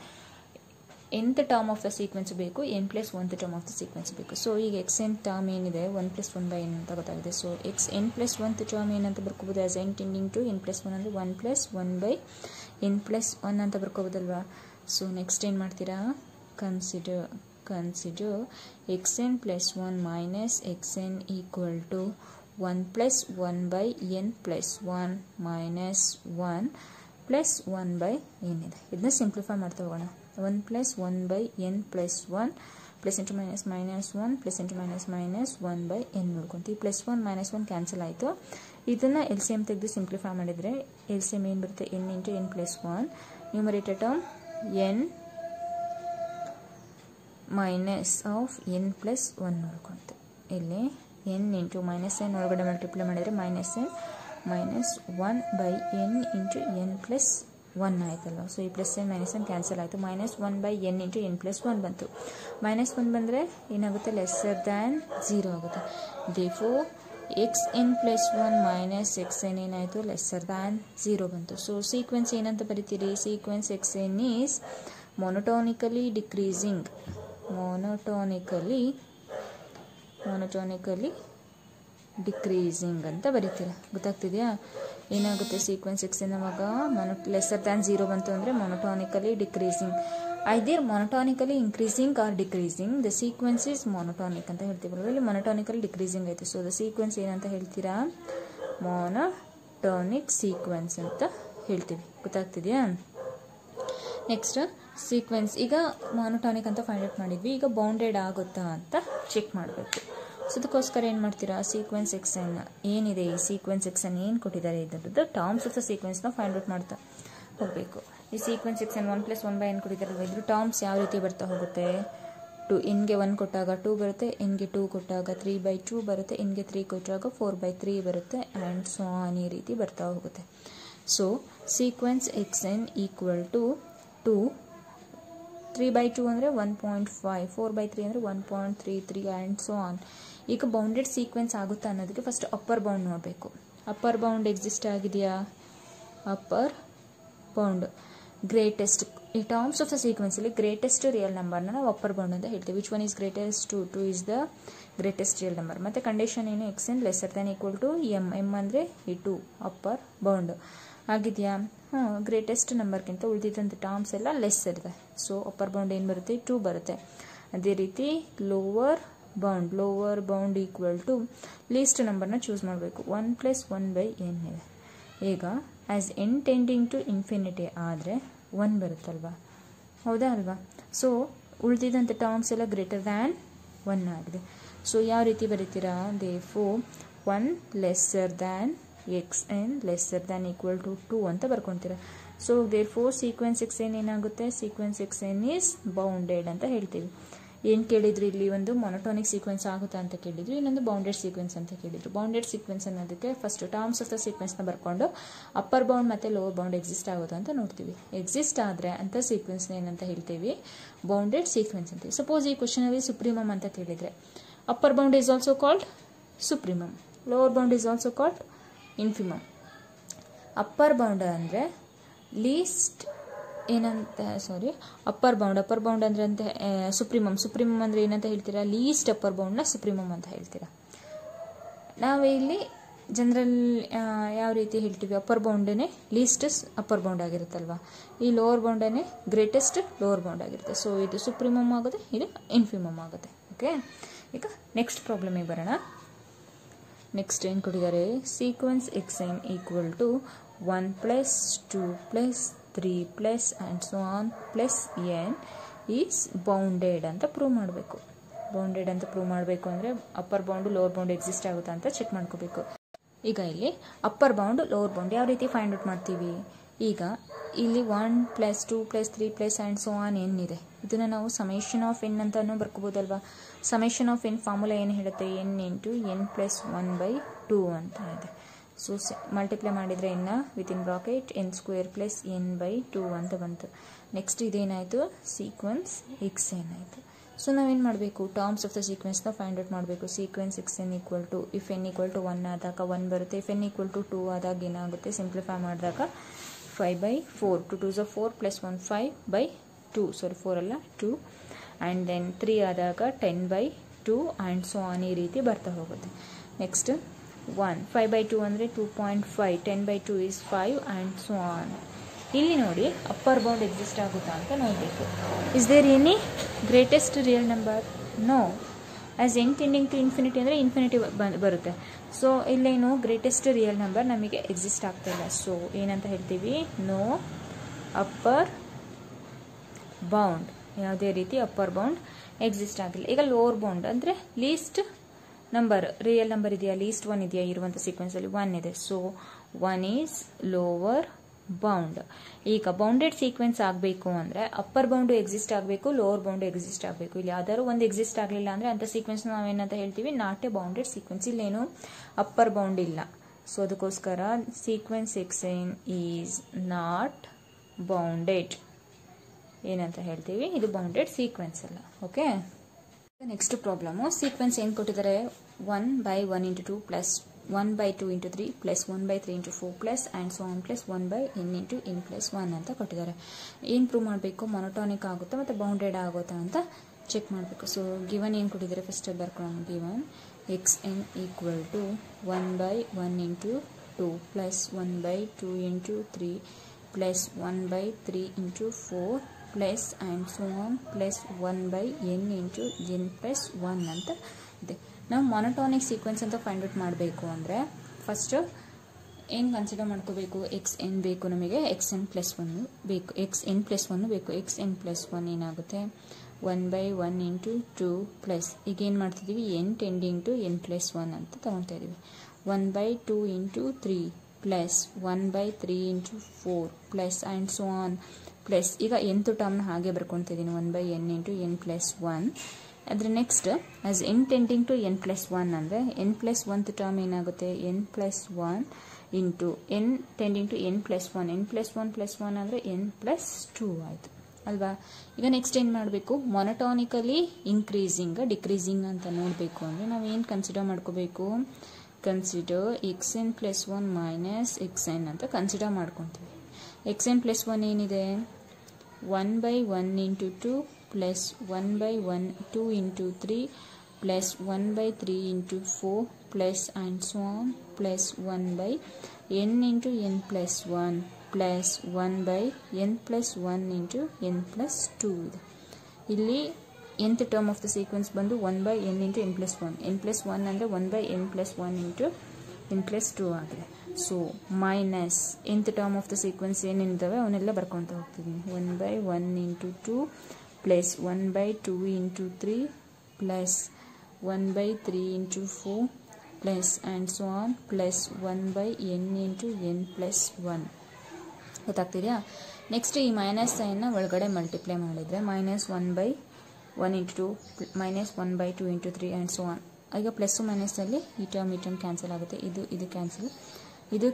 nth term of the sequence ಬೇಕು, n + 1th term of the sequence ಬೇಕು. ಸೊ ಈಗ xn ಟರ್ಮ್ ಏನಿದೆ 1 + 1/n ಅಂತ ಗೊತ್ತಾಗಿದೆ. ಸೊ n + 1th ಟರ್ಮ್ ಏನಂತ ಬರ್ಕೋಬಹುದು, as n tending to n + 1 ಅಂದರೆ 1 + 1/n + 1 ಅಂತ ಬರ್ಕೋಬೋದಲ್ವಾ. ಸೊ ನೆಕ್ಸ್ಟ್ ಏನು ಮಾಡ್ತೀರಾ, consider xn + 1 - xn = 1 + 1/n + 1 - 1 + 1/n ಇದೆ. ಇದನ್ನ ಸಿಂಪ್ಲಿಫೈ ಮಾಡ್ತಾ ಹೋಗೋಣ. 1 + 1/n + 1 +× -1 +× -1/n ನೋಡ್ಕೊಂತೀವಿ. +1 - 1 ಕ್ಯಾನ್ಸಲ್ ಆಯಿತು. ಇದನ್ನು LCM ತೆಗೆದು ಸಿಂಪ್ಲಿಫೈ ಮಾಡಿದರೆ LCM ಏನು ಬರುತ್ತೆ, n × n + 1. Numerator term n - n + 1 ನೋಡ್ಕೊಂತೀವಿ. ಇಲ್ಲಿ n × -n ಒಳಗಡೆ ಮಲ್ಟಿಪ್ಲೈ ಮಾಡಿದರೆ -n -1/n × n + 1 ಆಯ್ತಲ್ವ. ಸೊ ಈ +n -n ಕ್ಯಾನ್ಸಲ್ ಆಯಿತು. -1/n × n + 1 ಬಂತು. -1 ಬಂದರೆ ಏನಾಗುತ್ತೆ, ಲೆಸ್ಸರ್ ದ್ಯಾನ್ 0 ಆಗುತ್ತೆ. ದೇರ್ಫೋರ್ xn + 1 - xn ಏನಾಯಿತು, ಲೆಸ್ಸರ್ ದ್ಯಾನ್ 0 ಬಂತು. ಸೊ ಸೀಕ್ವೆನ್ಸ್ ಏನಂತ ಬರಿತೀರಿ, sequence xn is monotonically decreasing, monotonically decreasing ಅಂತ ಬರೀತೀರಾ. ಗೊತ್ತಾಗ್ತಿದೆಯಾ, ಏನಾಗುತ್ತೆ ಸೀಕ್ವೆನ್ಸ್ xn ಅವಾಗ ಲೆಸ್ಸರ್ ದ್ಯಾನ್ 0 ಬಂತು ಅಂದರೆ monotonically decreasing. Either monotonically increasing or decreasing, the sequence is monotonic ಅಂತ ಹೇಳ್ತೀವಲ್ವ. ಇಲ್ಲಿ ಮೊನೊಟೋನಿಕಲಿ ಡಿಕ್ರೀಸಿಂಗ್ ಆಯಿತು. ಸೊ ದ ಸೀಕ್ವೆನ್ಸ್ ಏನಂತ ಹೇಳ್ತೀರಾ, ಮೊನೊಟೋನಿಕ್ ಸೀಕ್ವೆನ್ಸ್ ಅಂತ ಹೇಳ್ತೀವಿ. ಗೊತ್ತಾಗ್ತಿದೆಯಾ. ನೆಕ್ಸ್ಟ್ ಸೀಕ್ವೆನ್ಸ್ ಈಗ ಮೊನೊಟೋನಿಕ್ ಅಂತ ಫೈಂಡ್ ಔಟ್ ಮಾಡಿದ್ವಿ. ಈಗ ಬೌಂಡೆಡ್ ಆಗುತ್ತಾ ಅಂತ ಚೆಕ್ ಮಾಡಬೇಕು. ಸೊ ಅದಕ್ಕೋಸ್ಕರ ಏನು ಮಾಡ್ತೀರಾ, ಸೀಕ್ವೆನ್ಸ್ xn ಏನಿದೆ, ಈ ಸೀಕ್ವೆನ್ಸ್ xn ಏನು ಕೊಟ್ಟಿದ್ದಾರೆ ಇದರದ್ದು ಟರ್ಮ್ಸ್ ಆಫ್ ದ ಸೀಕ್ವೆನ್ಸ್ನ ಫೈಂಡ್ ಔಟ್ ಮಾಡ್ತಾ ಹೋಗಬೇಕು. ಈ ಸೀಕ್ವೆನ್ಸ್ xn 1 + 1/n ಕೊಟ್ಟಿದ್ದಾರಲ್ವ, ಇದ್ರ ಟರ್ಮ್ಸ್ ಯಾವ ರೀತಿ ಬರ್ತಾ ಹೋಗುತ್ತೆ, nಗೆ 1 ಕೊಟ್ಟಾಗ 2 ಬರುತ್ತೆ, nಗೆ 2 ಕೊಟ್ಟಾಗ 3/2 ಬರುತ್ತೆ, nಗೆ 3 ಕೊಟ್ಟಾಗ 4/3 ಬರುತ್ತೆ, ಆ್ಯಂಡ್ ಸೊ ಆನ್ ಈ ರೀತಿ ಬರ್ತಾ ಹೋಗುತ್ತೆ. ಸೊ ಸೀಕ್ವೆನ್ಸ್ xn = 2, 3/2 ಅಂದರೆ 1.5, 4/3 ಅಂದರೆ 1.33 ಆ್ಯಂಡ್ ಸೊ ಆನ್. ಈಗ ಬೌಂಡೆಡ್ ಸೀಕ್ವೆನ್ಸ್ ಆಗುತ್ತಾ ಅನ್ನೋದಕ್ಕೆ ಫಸ್ಟ್ ಅಪ್ಪರ್ ಬೌಂಡ್ ನೋಡಬೇಕು. ಅಪ್ಪರ್ ಬೌಂಡ್ ಎಕ್ಸಿಸ್ಟ್ ಆಗಿದೆಯಾ, ಅಪ್ಪರ್ ಬೌಂಡ್ ಗ್ರೇಟೆಸ್ಟ್, ಈ ಟರ್ಮ್ಸ್ ಆಫ್ ದ ಸೀಕ್ವೆನ್ಸಲ್ಲಿ ಗ್ರೇಟೆಸ್ಟ್ ರಿಯಲ್ ನಂಬರ್ನ ನಾವು ಅಪ್ಪರ್ ಬೌಂಡ್ ಅಂತ ಹೇಳ್ತೀವಿ. Which one is greatest, 2 is the greatest real number. ಮತ್ತು ಕಂಡೀಷನ್ ಏನು, xn > m, m ಅಂದರೆ ಈ 2 ಅಪ್ಪರ್ ಬೌಂಡ್ ಆಗಿದೆಯಾ. ಗ್ರೇಟೆಸ್ಟ್ ನಂಬರ್ಗಿಂತ ಉಳಿದಿದ್ದಂಥ ಟರ್ಮ್ಸ್ ಎಲ್ಲ ಲೆಸ್ ಇದೆ. ಸೊ ಅಪ್ಪರ್ ಬೌಂಡ್ ಏನು ಬರುತ್ತೆ, 2 ಬರುತ್ತೆ. ಅದೇ ರೀತಿ ಲೋವರ್ ಬೌಂಡ್ = ಲೀಸ್ಟ್ ನಂಬರ್ನ ಚೂಸ್ ಮಾಡಬೇಕು. 1 + 1/n ಇದೆ. ಈಗ as n tending to infinity ಆದರೆ 1 ಬರುತ್ತಲ್ವಾ, ಹೌದಾ ಅಲ್ವಾ. ಸೊ ಉಳಿದಿದ್ದಂಥ ಟರ್ಮ್ಸ್ ಎಲ್ಲ ಗ್ರೇಟರ್ ದ್ಯಾನ್ 1 ಆಗಿದೆ. ಸೊ ಯಾವ ರೀತಿ ಬರೀತೀರಾ, ದೇರ್ಫೋರ್ 1 ಲೆಸ್ಸರ್ ದ್ಯಾನ್ xn > 2 ಅಂತ ಬರ್ಕೊತೀರಾ. ಸೊ ದೇರ್ಫೋರ್ ಸೀಕ್ವೆನ್ಸ್ xn ಏನಾಗುತ್ತೆ, ಸೀಕ್ವೆನ್ಸ್ xn ಈಸ್ ಬೌಂಡೆಡ್ ಅಂತ ಹೇಳ್ತೀವಿ. ಏನು ಕೇಳಿದ್ರು ಇಲ್ಲಿ ಒಂದು ಮೊನೋಟೋನಿಕ್ ಸೀಕ್ವೆನ್ಸ್ ಆಗುತ್ತಾ ಅಂತ ಕೇಳಿದ್ರು, ಇನ್ನೊಂದು ಬೌಂಡೆಡ್ ಸೀಕ್ವೆನ್ಸ್ ಅಂತ ಕೇಳಿದ್ರು. ಬೌಂಡೆಡ್ ಸೀಕ್ವೆನ್ಸ್ ಅನ್ನೋದಕ್ಕೆ ಫಸ್ಟ್ ಟರ್ಮ್ಸ್ ಆಫ್ ದ ಸೀಕ್ವೆನ್ಸ್ನ ಬರ್ಕೊಂಡು ಅಪ್ಪರ್ ಬೌಂಡ್ ಮತ್ತು ಲೋವರ್ ಬೌಂಡ್ ಎಕ್ಸಿಸ್ಟ್ ಆಗುತ್ತಾ ಅಂತ ನೋಡ್ತೀವಿ. ಎಕ್ಸಿಸ್ಟ್ ಆದರೆ ಅಂತ ಸೀಕ್ವೆನ್ಸ್ನ ಏನಂತ ಹೇಳ್ತೀವಿ, ಬೌಂಡೆಡ್ ಸೀಕ್ವೆನ್ಸ್ ಅಂತೀವಿ. ಸಪೋಸ್ ಈ ಕ್ವಶನಲ್ಲಿ ಸುಪ್ರೀಮಮ್ ಅಂತ ಕೇಳಿದರೆ upper bound is also called supremum, lower bound is also called infimum. Upper bound ಅಂದರೆ ಲೀಸ್ಟ್ ಏನಂತ ಅಪ್ಪರ್ ಬೌಂಡ್ ಅಂದರೆ ಅಂತ ಸುಪ್ರೀಮಮ್ ಅಂದರೆ ಏನಂತ ಹೇಳ್ತೀರಾ, ಲೀಸ್ಟ್ ಅಪ್ಪರ್ ಬೌಂಡ್ನ ಸುಪ್ರೀಮಮ್ ಅಂತ ಹೇಳ್ತೀರಾ. ನಾವು ಇಲ್ಲಿ ಜನರಲ್ ಯಾವ ರೀತಿ ಹೇಳ್ತೀವಿ, ಅಪ್ಪರ್ ಬೌಂಡೇ ಲೀಸ್ಟ್ ಅಪ್ಪರ್ ಬೌಂಡ್ ಆಗಿರುತ್ತಲ್ವ, ಈ ಲೋವರ್ ಬೌಂಡೇ ಗ್ರೇಟೆಸ್ಟ್ ಲೋವರ್ ಬೌಂಡ್ ಆಗಿರುತ್ತೆ. ಸೊ ಇದು ಸುಪ್ರೀಮಮ್ ಆಗುತ್ತೆ, ಇದು ಇನ್ಫಿಮಮ್ ಆಗುತ್ತೆ. ಓಕೆ, ಈಗ ನೆಕ್ಸ್ಟ್ ಪ್ರಾಬ್ಲಮಿಗೆ ಬರೋಣ. ನೆಕ್ಸ್ಟ್ ಏನು ಕೊಟ್ಟಿದ್ದಾರೆ, sequence xn equal to 1 + 2 + 3 + and so on plus n is bounded ಅಂತ ಪ್ರೂವ್ ಮಾಡಬೇಕು. ಬೌಂಡೆಡ್ ಅಂತ ಪ್ರೂವ್ ಮಾಡಬೇಕು ಅಂದರೆ ಅಪ್ಪರ್ ಬೌಂಡು ಲೋವರ್ ಬೌಂಡ್ ಎಕ್ಸಿಸ್ಟ್ ಆಗುತ್ತಾ ಅಂತ ಚೆಕ್ ಮಾಡ್ಕೋಬೇಕು. ಈಗ ಇಲ್ಲಿ ಅಪ್ಪರ್ ಬೌಂಡ್ ಲೋವರ್ ಬೌಂಡ್ ಯಾವ ರೀತಿ ಫೈಂಡ್ ಔಟ್ ಮಾಡ್ತೀವಿ, ಈಗ ಇಲ್ಲಿ 1 + 2 + 3 + and so on n ಇದೆ. ಇದನ್ನು ನಾವು ಸಮೇಷನ್ ಆಫ್ n ಅಂತಾನು ಬರ್ಕೋಬೋದಲ್ವಾ. ಸಮೇಷನ್ ಆಫ್ n ಫಾರ್ಮುಲಾ ಏನು ಹೇಳುತ್ತೆ, n × n + 1/2 ಅಂತ ಇದೆ. ಸೊ ಮಲ್ಟಿಪ್ಲೈ ಮಾಡಿದರೆ n within bracket n² + n/2 ಅಂತ ಬಂತು. ನೆಕ್ಸ್ಟ್ ಇದೇನಾಯಿತು, ಸೀಕ್ವೆನ್ಸ್ xn ಆಯಿತು. ಸೊ ನಾವೇನು ಮಾಡಬೇಕು, ಟರ್ಮ್ಸ್ ಆಫ್ ದ ಸೀಕ್ವೆನ್ಸ್ನ ಫೈಂಡ್ ಔಟ್ ಮಾಡಬೇಕು. Sequence xn equal to if n = 1 ಆದಾಗ 1 ಬರುತ್ತೆ, ಇಫ್ n = 2 ಆದಾಗ ಏನಾಗುತ್ತೆ, ಸಿಂಪ್ಲಿಫೈ ಮಾಡಿದಾಗ 5/4, 2 2s are 4 + 1 5/2, 4 ಅಲ್ಲ 2, ಆ್ಯಂಡ್ ದೆನ್ 3 ಆದಾಗ 10/2 ಆ್ಯಂಡ್ ಸೊ ಆನ್ ಈ ರೀತಿ ಬರ್ತಾ ಹೋಗುತ್ತೆ. ನೆಕ್ಸ್ಟ್ 1 5/2 ಅಂದರೆ 2.5, 10/2 is 5 ಆ್ಯಂಡ್ ಸೊ ಆನ್. ಇಲ್ಲಿ ನೋಡಿ ಅಪ್ಪರ್ ಬೌಂಡ್ ಎಕ್ಸಿಸ್ಟ್ ಆಗುತ್ತಾ ಅಂತ ನೋಡಬೇಕು. Is there any greatest real number? No. As n tending to infinity ಅಂದರೆ ಇನ್ಫಿನಿಟಿ ಬರುತ್ತೆ. ಸೊ ಇಲ್ಲೇನು ಗ್ರೇಟೆಸ್ಟ್ ರಿಯಲ್ ನಂಬರ್ ನಮಗೆ ಎಕ್ಸಿಸ್ಟ್ ಆಗ್ತಾಯಿಲ್ಲ. ಸೊ ಏನಂತ ಹೇಳ್ತೀವಿ, ನೋ ಅಪ್ಪರ್ ಬೌಂಡ್, ಯಾವುದೇ ರೀತಿ ಅಪ್ಪರ್ ಬೌಂಡ್ ಎಕ್ಸಿಸ್ಟ್ ಆಗಿಲ್ಲ. ಈಗ ಲೋವರ್ ಬೌಂಡ್ ಅಂದರೆ ಲೀಸ್ಟ್ ನಂಬರ್, ರಿಯಲ್ ನಂಬರ್ ಇದೆಯಾ, ಲೀಸ್ಟ್ 1 ಇದೆಯಾ ಇರುವಂಥ ಸೀಕ್ವೆನ್ಸಲ್ಲಿ 1 ಇದೆ. So 1 is lower bound. ಈಗ ಬೌಂಡೆಡ್ ಸೀಕ್ವೆನ್ಸ್ ಆಗಬೇಕು ಅಂದರೆ ಅಪ್ಪರ್ ಬೌಂಡು ಎಕ್ಸಿಸ್ಟ್ ಆಗಬೇಕು, ಲೋವರ್ ಬೌಂಡು ಎಕ್ಸಿಸ್ಟ್ ಆಗಬೇಕು. ಇಲ್ಲಿ ಯಾವ್ದಾದ್ರು ಒಂದು ಎಕ್ಸಿಸ್ಟ್ ಆಗಲಿಲ್ಲ ಅಂದರೆ ಅಂಥ ಸೀಕ್ವೆನ್ಸ್ ನಾವೇನಂತ ಹೇಳ್ತೀವಿ, ನಾಟ್ ಎ ಬೌಂಡೆಡ್ ಸೀಕ್ವೆನ್ಸ್. ಇಲ್ಲೇನು ಅಪ್ಪರ್ ಬೌಂಡ್ ಇಲ್ಲ. ಸೊ ಅದಕ್ಕೋಸ್ಕರ sequence xn is not bounded. ಏನಂತ ಹೇಳ್ತೀವಿ, ಇದು ಬೌಂಡೆಡ್ ಸೀಕ್ವೆನ್ಸ್ ಅಲ್ಲ. Okay, next problem. ಸೀಕ್ವೆನ್ಸ್ ಏನು ಕೊಟ್ಟಿದ್ದಾರೆ, 1/1 × 2 + 1/2 × 3 + 1/3 × 4 + and so on + 1/n × n + 1 ಅಂತ ಕೊಟ್ಟಿದ್ದಾರೆ. ಏನು ಪ್ರೂವ್ ಮಾಡಬೇಕು, ಮೊನೋಟಾನಿಕ್ ಆಗುತ್ತಾ ಮತ್ತು ಬೌಂಡೆಡ್ ಆಗುತ್ತಾ ಅಂತ ಚೆಕ್ ಮಾಡಬೇಕು. ಸೊ ಗಿವನ್ ಏನು ಕೊಟ್ಟಿದ್ದಾರೆ ಫಸ್ಟ್ ಬರ್ಕೊಳ್ಳೋಣ. Given xn equal to 1/1 × 2 + 1/2 × 3 + 1/3 × 4 plus and so on plus 1/n × n + 1 ಅಂತ ಇದೆ. ನಾವು ಮೊನೋಟಾನಿಕ್ ಸೀಕ್ವೆನ್ಸ್ ಅಂತ ಫೈಂಡ್ ಔಟ್ ಮಾಡಬೇಕು ಅಂದರೆ ಫಸ್ಟ್ ಏನು ಕನ್ಸಿಡರ್ ಮಾಡ್ಕೋಬೇಕು, xn ಬೇಕು ನಮಗೆ, xn + 1 ಬೇಕು, xn + 1 ಬೇಕು. xn + 1 ಏನಾಗುತ್ತೆ, 1/1 × 2 ಪ್ಲಸ್ ಈಗ ಏನು ಮಾಡ್ತಿದ್ದೀವಿ, n ಟೆಂಡಿಂಗ್ ಟು n + 1 ಅಂತ ತಗೊಳ್ತಾ ಇದ್ದೀವಿ. 1/2 × 3 plus 1/3 × 4 plus and so on plus ಈಗ nth ಟರ್ಮ್ನ ಹಾಗೆ ಬರ್ಕೊತಿದ್ದೀನಿ 1/n × n + 1. ಅದರ next as n tending to n + 1 ಅಂದರೆ n + 1th ಟರ್ಮ್ ಏನಾಗುತ್ತೆ, n + 1 into n tending to n + 1, n + 1 + 1 ಅಂದರೆ n + 2 ಆಯಿತು ಅಲ್ವಾ. ಈಗ ನೆಕ್ಸ್ಟ್ ಏನು ಮಾಡಬೇಕು, ಮೊನೋಟಾನಿಕಲಿ ಇನ್ಕ್ರೀಸಿಂಗ್ ಡಿಕ್ರೀಸಿಂಗ್ ಅಂತ ನೋಡಬೇಕು ಅಂದರೆ ನಾವು ಏನು ಕನ್ಸಿಡರ್ ಮಾಡ್ಕೋಬೇಕು, ಕನ್ಸಿಡರ್ xn + 1 ಮೈನಸ್ xn ಅಂತ ಕನ್ಸಿಡರ್ ಮಾಡ್ಕೊತೀವಿ. xn + 1 ಏನಿದೆ, 1/1 × 2 plus 1/1 2 × 3 plus 1/3 × 4 plus and so on plus 1/n × n + 1 plus 1/n + 1 × n + 2 ಇದೆ. ಇಲ್ಲಿ nth term of the sequence ಬಂದು 1/n × n + 1, n + 1 ಅಂದರೆ 1/n + 1 × n + 2 ಆಗಿದೆ. So minus nth term of the sequence ಏನೇನಿದ್ದಾವೆ ಅವನ್ನೆಲ್ಲ ಬರ್ಕೊತಾ ಹೋಗ್ತಿದ್ದೀನಿ. 1/1 × 2 plus 1/2 × 3 plus 1/3 × 4 plus and so on plus 1/n × n + 1 ಗೊತ್ತಾಗ್ತಿದೆಯಾ. ನೆಕ್ಸ್ಟ್ ಈ ಮೈನಸ್ ಸೈನ್ನ ಒಳಗಡೆ ಮಲ್ಟಿಪ್ಲೈ ಮಾಡಿದರೆ -1/2 1 into 2 minus 1 by 2 into 3 and so on. ಈಗ ಪ್ಲಸ್ ಮೈನಸ್ ಅಲ್ಲಿ ಈ ಟರ್ಮ್ ಕ್ಯಾನ್ಸಲ್ ಆಗುತ್ತೆ, ಇದು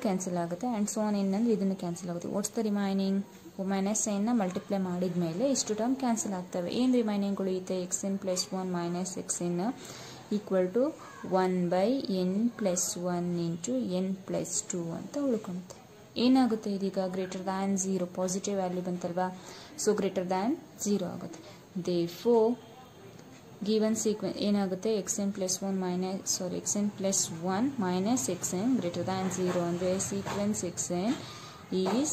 ಕ್ಯಾನ್ಸಲ್ ಆಗುತ್ತೆ and so on. ಏನಂದ್ರೆ ಇದನ್ನು ಕ್ಯಾನ್ಸಲ್ ಆಗುತ್ತೆ. What's the remaining? ಮೈನಸ್ ಸೈನ್ನ ಮಲ್ಟಿಪ್ಲೈ ಮಾಡಿದ ಮೇಲೆ ಇಷ್ಟು ಟರ್ಮ್ ಕ್ಯಾನ್ಸಲ್ ಆಗ್ತವೆ. ಏನು ರಿಮೈನಿಂಗ್ ಉಳಿಯುತ್ತೆ? X n plus 1 minus x n equal to 1 by n plus 1 into n plus 2 ಅಂತ ಉಳ್ಕೊಳುತ್ತೆ. ಏನಾಗುತ್ತೆ ಇದೀಗ? ಗ್ರೇಟರ್ ದ್ಯಾನ್ 0 ಪಾಸಿಟಿವ್ ವ್ಯಾಲ್ಯೂ ಬಂತಲ್ವಾ, ಸೊ ಗ್ರೇಟರ್ ದ್ಯಾನ್ 0 ಆಗುತ್ತೆ. Therefore given sequence ಏನಾಗುತ್ತೆ? xn plus 1 minus xn greater than 0 ಅಂದರೆ sequence xn is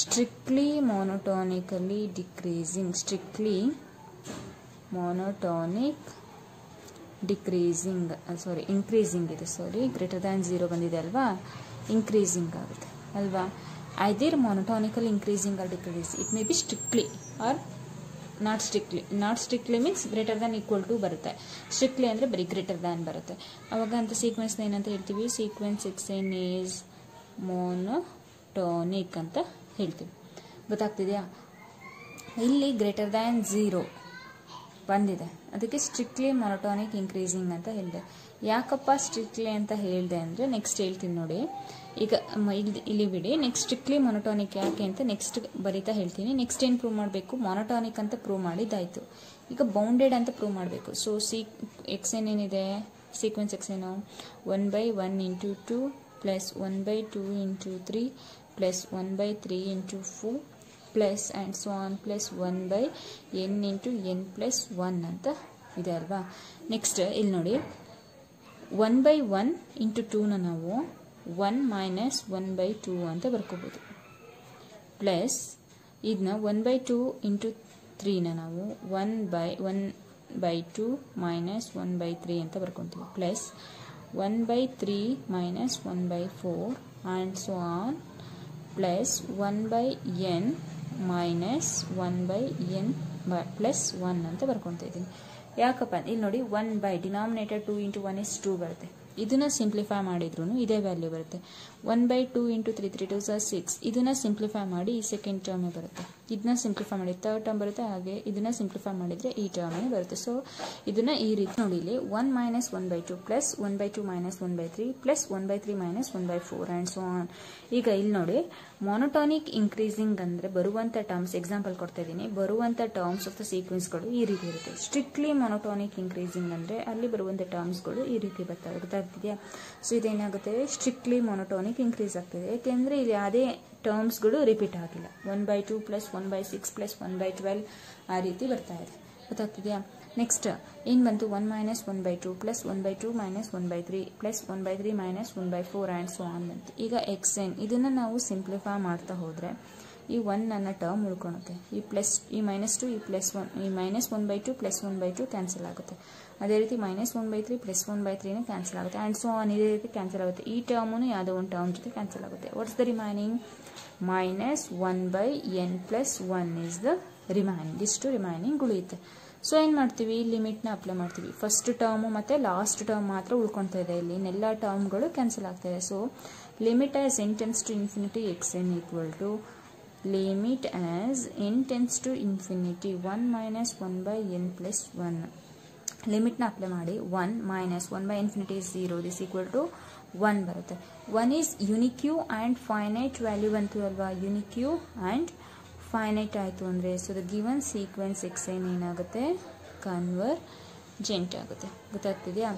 strictly monotonically decreasing, increasing ಇದೆ. greater than 0 ಬಂದಿದೆ ಅಲ್ವಾ, increasing ಆಗುತ್ತೆ ಅಲ್ವಾ. either monotonically increasing or decreasing. it may be strictly or not strictly means greater than equal to ಬರುತ್ತೆ, strictly ಅಂದರೆ ಬರೀ greater than ಬರುತ್ತೆ. ಅವಾಗ ಅಂತ ಸೀಕ್ವೆನ್ಸ್ನ ಏನಂತ ಹೇಳ್ತೀವಿ? ಸೀಕ್ವೆನ್ಸ್ xn ಈಸ್ ಮೋನೋಟೋನಿಕ್ ಅಂತ ಹೇಳ್ತೀವಿ. ಗೊತ್ತಾಗ್ತಿದೆಯಾ? ಇಲ್ಲಿ ಗ್ರೇಟರ್ ದ್ಯಾನ್ 0 ಬಂದಿದೆ, ಅದಕ್ಕೆ ಸ್ಟ್ರಿಕ್ಟ್ಲಿ ಮೊನೋಟೋನಿಕ್ ಇನ್ಕ್ರೀಸಿಂಗ್ ಅಂತ ಹೇಳಿದೆ. ಯಾಕಪ್ಪ ಸ್ಟ್ರಿಕ್ಟ್ಲಿ ಅಂತ ಹೇಳಿದೆ ಅಂದರೆ ನೆಕ್ಸ್ಟ್ ಹೇಳ್ತೀನಿ ನೋಡಿ. ಈಗ ಇಲ್ಲಿ ಬಿಡಿ, ನೆಕ್ಸ್ಟ್ ಸ್ಟ್ರಿಕ್ಟ್ಲಿ ಮೊನೋಟೋನಿಕ್ ಯಾಕೆ ಅಂತ ನೆಕ್ಸ್ಟ್ ಬರೀತಾ ಹೇಳ್ತೀನಿ. ನೆಕ್ಸ್ಟ್ ಏನು ಪ್ರೂವ್ ಮಾಡಬೇಕು? ಮೊನೋಟೋನಿಕ್ ಅಂತ ಪ್ರೂವ್ ಮಾಡಿದ್ದಾಯಿತು. ಈಗ ಬೌಂಡೆಡ್ ಅಂತ ಪ್ರೂವ್ ಮಾಡಬೇಕು. ಸೊ ಎಕ್ಸೆನ್ ಏನಿದೆ? Sequence x n 1 by 1 into 2 plus 1 by 2 into 3 plus 1 by 3 into 4 plus and so on plus 1 by n into n plus 1 ಅಂತ ಇದೆ ಅಲ್ವಾ. ನೆಕ್ಸ್ಟ್ ಇಲ್ಲಿ ನೋಡಿ, 1 by 1 into 2ನ ನಾವು 1 minus 1 by 2 ಅಂತ ಬರ್ಕೋಬೋದು. ಪ್ಲಸ್ ಇದನ್ನ 1 by 2 into 3ನ ನಾವು 1 by 2 minus 1 by 3 ಅಂತ ಬರ್ಕೊತೀವಿ. Plus 1 by 3 minus 1 by 4 and so on plus 1 by n minus 1 by n plus 1 ಅಂತ ಬರ್ಕೊತಾ ಇದ್ದೀನಿ. ಯಾಕಪ್ಪ ಇಲ್ಲಿ ನೋಡಿ, 1 by ಡಿನಾಮಿನೇಟರ್ 2 into 1 is 2 ಬರುತ್ತೆ. ಇದನ್ನ ಸಿಂಪ್ಲಿಫೈ ಮಾಡಿದ್ರು ಇದೇ ವ್ಯಾಲ್ಯೂ ಬರುತ್ತೆ. 1 by 2 into 3 3 2 6. ಇದನ್ನ ಸಿಂಪ್ಲಿಫೈ ಮಾಡಿ ಈ ಸೆಕೆಂಡ್ ಟರ್ಮ್ ಬರುತ್ತೆ. ಇದನ್ನ ಸಿಂಪ್ಲಿಫೈ ಮಾಡಿ ಥರ್ಡ್ ಟರ್ಮ್ ಬರುತ್ತೆ. ಹಾಗೆ ಇದನ್ನ ಸಿಂಪ್ಲಿಫೈ ಮಾಡಿದ್ರೆ ಈ ಟರ್ಮ್ ಬರುತ್ತೆ. ಸೊ ಇದನ್ನ ಈ ರೀತಿ ನೋಡಿ, ಇಲ್ಲಿ 1 minus 1 by 2 plus 1 by 2 minus 1 by 3 plus 1 by 3 minus 1 by 4 and so on. ಈಗ ಇಲ್ಲಿ ನೋಡಿ, ಮೊನೋಟೋನಿಕ್ ಇನ್ಕ್ರೀಸಿಂಗ್ ಅಂದ್ರೆ ಬರುವಂತ ಟರ್ಮ್ಸ್, ಎಕ್ಸಾಂಪಲ್ ಕೊಡ್ತಾ ಇದ್ದೀನಿ, ಬರುವಂತ ಟರ್ಮ್ಸ್ ಆಫ್ ದ ಸೀಕ್ವೆನ್ಸ್ಗಳು ಈ ರೀತಿ ಇರುತ್ತೆ. ಸ್ಟ್ರಿಕ್ಟ್ಲಿ ಮೊನೋಟೋನಿಕ್ ಇನ್ಕ್ರೀಸಿಂಗ್ ಅಂದ್ರೆ ಅಲ್ಲಿ ಬರುವಂತ ಟರ್ಮ್ಸ್ಗಳು ಈ ರೀತಿ ಬರ್ತವೆ. ಗೊತ್ತಾಗ್ತಿದೆಯಾ? ಸೊ ಇದೇನಾಗುತ್ತೆ? ಸ್ಟ್ರಿಕ್ಟ್ಲಿ ಮೊನೋಟೋನಿಕ್ ಇನ್ಕ್ರೀಸ್ ಆಗ್ತಿದೆ. ಯಾಕೆಂದ್ರೆ ಇಲ್ಲಿ ಯಾವುದೇ ಟರ್ಮ್ಸ್ಗಳು ರಿಪೀಟ್ ಆಗಿಲ್ಲ. 1 by 2 plus 1 by 6 plus 1 by 12 ಆ ರೀತಿ ಬರ್ತಾ ಇದೆ. ಗೊತ್ತಾಗ್ತಿದೆಯಾ? ನೆಕ್ಸ್ಟ್ ಏನು ಬಂತು? 1 minus 1 by 2 plus 1 by 2 minus 1 by 3 plus 1 by 3 minus 1 by 4 and so on ಬಂತು. ಈಗ xn ಇದನ್ನ ನಾವು ಸಿಂಪ್ಲಿಫೈ ಮಾಡ್ತಾ ಹೋದ್ರೆ ಈ 1 ನನ್ನ ಟರ್ಮ್ ಉಳ್ಕೊಳುತ್ತೆ. ಈ ಪ್ಲಸ್, ಈ -2, ಈ +1, ಈ -1 by 2 plus 1 by 2 ಕ್ಯಾನ್ಸಲ್ ಆಗುತ್ತೆ. ಅದೇ ರೀತಿ -1 by 3 plus 1 by 3 ಕ್ಯಾನ್ಸಲ್ ಆಗುತ್ತೆ ಆ್ಯಂಡ್ ಸೊ ಆನ್ ಇದೇ ರೀತಿ ಕ್ಯಾನ್ಸಲ್ ಆಗುತ್ತೆ. ಈ ಟರ್ಮು ಯಾವುದೋ ಒಂದು ಟರ್ಮ್ ಜೊತೆ ಕ್ಯಾನ್ಸಲ್ ಆಗುತ್ತೆ. What's the remaining? -1 by n plus 1 is the remaining. ಇಷ್ಟು ರಿಮೈನಿಂಗ್ ಉಳಿಯುತ್ತೆ. ಸೊ ಏನು ಮಾಡ್ತೀವಿ? ಲಿಮಿಟ್ನ ಅಪ್ಲೈ ಮಾಡ್ತೀವಿ. ಫಸ್ಟ್ ಟರ್ಮು ಮತ್ತು ಲಾಸ್ಟ್ ಟರ್ಮ್ ಮಾತ್ರ ಉಳ್ಕೊತಾ ಇದೆ. ಇಲ್ಲಿ ಇನ್ನೆಲ್ಲ ಟರ್ಮ್ಗಳು ಕ್ಯಾನ್ಸಲ್ ಆಗ್ತಾ ಇದೆ. So limit as n tends to infinity xn equal to limit as n tends to infinity 1 minus 1 by n plus 1. ಲಿಮಿಟ್ನ ಅಪ್ಲೈ ಮಾಡಿ 1 minus 1 by infinity is 0. this equal to 1 ಬರುತ್ತೆ. 1 is unique and finite value ಬಂತು ಅಲ್ವಾ? unique and finite ಆಯಿತು ಅಂದರೆ so the given sequence xn ಏನಾಗುತ್ತೆ? Convergent ಆಗುತ್ತೆ. ಗೊತ್ತಾಗ್ತಿದೆಯಾ?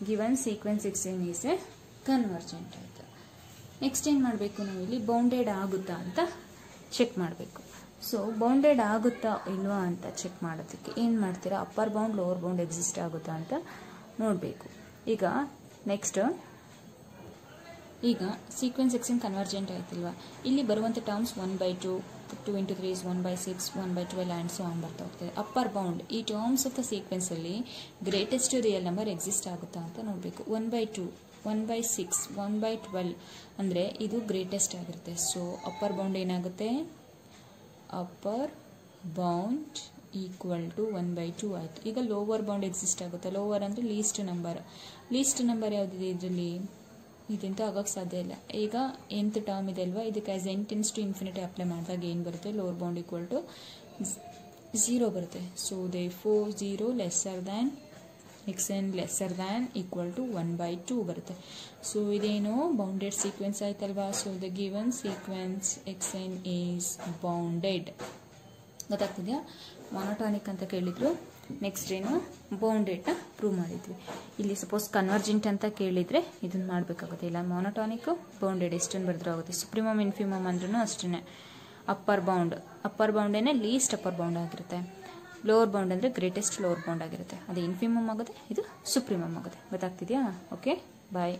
Given sequence xn is a convergent ಆಯಿತು. ನೆಕ್ಸ್ಟ್ ಏನು ಮಾಡಬೇಕು? ನಾವು ಇಲ್ಲಿ ಬೌಂಡೆಡ್ ಆಗುತ್ತಾ ಅಂತ ಚೆಕ್ ಮಾಡಬೇಕು. ಸೊ ಬೌಂಡೆಡ್ ಆಗುತ್ತಾ ಇಲ್ವಾ ಅಂತ ಚೆಕ್ ಮಾಡೋದಕ್ಕೆ ಏನು ಮಾಡ್ತೀರಾ? Upper bound lower bound exist ಆಗುತ್ತಾ ಅಂತ ನೋಡಬೇಕು. ಈಗ ನೆಕ್ಸ್ಟ್, ಈಗ ಸೀಕ್ವೆನ್ಸ್ xn ಕನ್ವರ್ಜೆಂಟ್ ಆಯ್ತಿಲ್ವಾ? ಇಲ್ಲಿ ಬರುವಂಥ terms 1 by 2 2 into 3 is 1 by 6 1 by 12 and so on ಬರ್ತಾ ಹೋಗ್ತದೆ. ಅಪ್ಪರ್ ಬೌಂಡ್ ಈ ಟರ್ಮ್ಸ್ ಆಫ್ ದ ಸೀಕ್ವೆನ್ಸಲ್ಲಿ ಗ್ರೇಟೆಸ್ಟ್ ರಿಯಲ್ ನಂಬರ್ ಎಕ್ಸಿಸ್ಟ್ ಆಗುತ್ತಾ ಅಂತ ನೋಡಬೇಕು. 1 by 2 1 by 6 1 by 12 ಅಂದರೆ ಇದು ಗ್ರೇಟೆಸ್ಟ್ ಆಗಿರುತ್ತೆ. ಸೊ ಅಪ್ಪರ್ ಬೌಂಡ್ ಏನಾಗುತ್ತೆ? Upper bound equal to 1 by 2 ಆಯಿತು. ಈಗ ಲೋವರ್ ಬೌಂಡ್ ಎಕ್ಸಿಸ್ಟ್ ಆಗುತ್ತೆ. ಲೋವರ್ ಅಂದರೆ ಲೀಸ್ಟ್ ನಂಬರ್ ಯಾವುದಿದೆ ಇದರಲ್ಲಿ? ಇದಂತೂ ಆಗೋಕ್ಕೆ ಸಾಧ್ಯ ಇಲ್ಲ. ಈಗ nth ಟರ್ಮ್ ಇದೆ ಅಲ್ವಾ? ಇದಕ್ಕೆ as n tends to infinity apply ಮಾಡಿದಾಗ ಏನು ಬರುತ್ತೆ? ಲೋವರ್ ಬೌಂಡ್ ಈಕ್ವಲ್ ಟು 0 ಬರುತ್ತೆ. So therefore 0 lesser than xn lesser than equal to 1/2 ಬರುತ್ತೆ. ಸೊ ಇದೇನು ಬೌಂಡೆಡ್ ಸೀಕ್ವೆನ್ಸ್ ಆಯ್ತಲ್ವಾ. So the given sequence xn is bounded. ಗೊತ್ತಾಗ್ತಿದೆಯಾ? ಮೊನೊಟಾನಿಕ್ ಅಂತ ಕೇಳಿದ್ರು, ನೆಕ್ಸ್ಟ್ ಏನು ಬೌಂಡೆಡ್ನ ಪ್ರೂವ್ ಮಾಡಿದ್ವಿ. ಇಲ್ಲಿ ಸಪೋಸ್ ಕನ್ವರ್ಜೆಂಟ್ ಅಂತ ಕೇಳಿದರೆ ಇದನ್ನು ಮಾಡಬೇಕಾಗುತ್ತೆ. ಇಲ್ಲ ಮೊನೊಟಾನಿಕ್ ಬೌಂಡೆಡ್ ಎಷ್ಟನ್ನು ಬರೆದ್ರೂ ಆಗುತ್ತೆ. ಸುಪ್ರೀಮಮ್ ಇನ್ಫಿಮಮ್ ಅಂದ್ರೂ ಅಷ್ಟೇ. ಅಪ್ಪರ್ ಬೌಂಡೇನೆ ಲೀಸ್ಟ್ ಅಪ್ಪರ್ ಬೌಂಡ್ ಆಗಿರುತ್ತೆ. ಲೋವರ್ ಬೌಂಡ್ ಅಂದರೆ ಗ್ರೇಟೆಸ್ಟ್ ಲೋವರ್ ಬೌಂಡ್ ಆಗಿರುತ್ತೆ. ಅದು ಇನ್ಫಿಮಮ್ ಆಗುತ್ತೆ, ಇದು ಸುಪ್ರೀಮಮ್ ಆಗುತ್ತೆ. ಗೊತ್ತಾಗ್ತಿದೆಯಾ? ಓಕೆ, ಬಾಯ್.